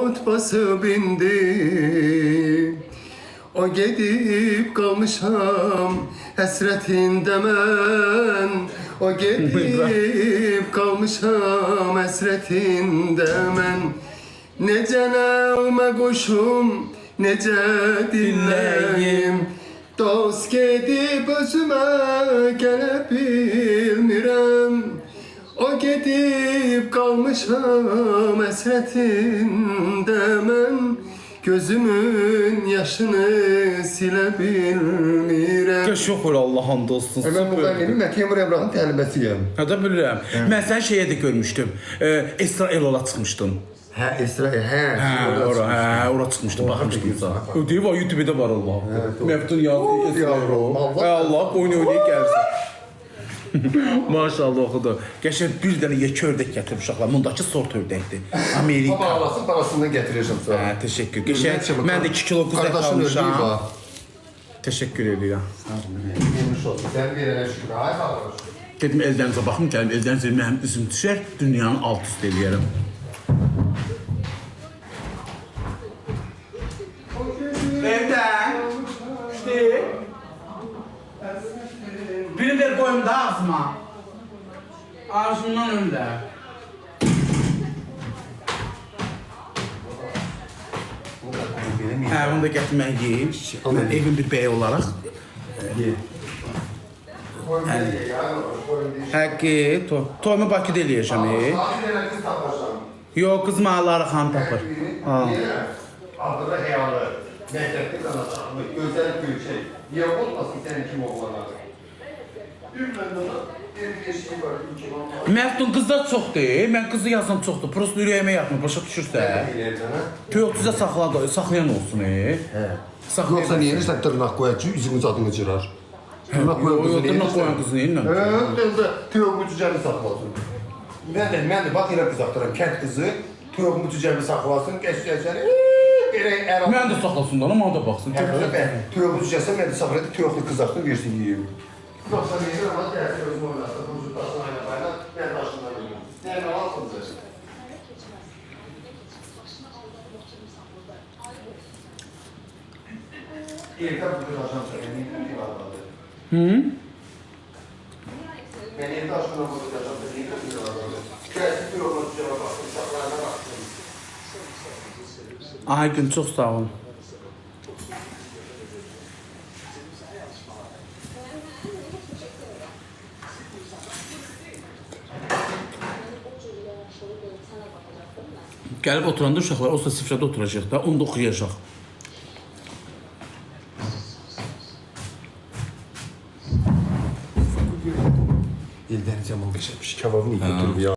ot basıp indi. O gedib qalmışam həsrətində mən. O gedib qalmışam həsrətində mən. Necə nəğmə qoşum, necə dinləyim. Dost gedib özümə gələ bilmirəm. O gedib qalmışam həsrətində mən. Gözümün yaşını silə bilmirəm. Qəş yox olur, Allah hamd olsun. Mən bu qənimin mən Teymur Emrahın tələbəsiyəm. Hə də bilirəm. Mən sən şeyə də görmüşdüm. Esra Elola çıxmışdın. Hə, Esra, hə. Ora çıxmışdı, baxmışdım sana. Ödəyi var, YouTube-da var Allah. Məftun yazdı, Esra Elola. Hə Allah, oyun oynayıb gəlirsən. Maşallah oxudu. Qəşəng bir dənə yekə ördək gətirib uşaqlar. Bundakı sort ördəkdir. Amerika. Bağlasın, parasından gətirirəm sana. Hə, təşəkkür. Qəşəng, mən də 2 kilo quzaq almışam. Təşəkkür edirəm. Yemiş olsun, sən verənə şükür. Ay, sağ Dedim, Eldənizə baxım, gəlim, Eldənizə mənim üzüm düşər, dünyanın alt üst eləyərəm. Evdən, işte. Biri ver koyum da ağzıma. Ağzımdan öyle. Hə, onu da gətirmək yeyim. Mən evin bir beyi olaraq. Həqqi, toyumu Bakıda eləyəcəm. Yox, qız mağaları xan tapır. Adını heyalı, məktəbli qanadaqlı, gözəl gülçək. Niyə olmasın sənin kim oğlanları? Ümrəndə bir şey var, Məftun qızlar çoxdur, mən qızı yazsam çoxdur. Prosto ürəyimə yatmır, başa düşürsə. Töyokçuza saxlayan olsun. Yoxsa niyə sən tırnaq qoyacaq, üzümün zadını cırar? Tırnaq qoyan qızı neyinlə? Töyokmu cücəni saxlasın. Mən də bax yerə qızaqdıram, kənd qızı. Töyokmu cücəni saxlasın, qəşəcəni. Mən də saxlasın da, ona da baxsın. Töyokmu cücəsə, mən də saxlayıb, töyoklu qızaqdım, versin yiyeyim. Yoxsa neyir ama gəlsin özüm oynasın, bu cübtasın aynaqayla, mən daşından yiyeyim. Nəyən alarsınız? Evdə burada daşan çəkəni, bir aradadır. Mən evdə aşkına burada daşan çəkəni, bir aradadır. Gəlsin töyokmu cücəyə baxsın, uşaqlarına baxsın. Aygün, çox sağ olun. Gəlib oturanda uşaqlar, olsa sifrədə oturacaq da, onu da oxuyacaq. Eldən Cəmal qəşəmiş, kebabını götürüb ya.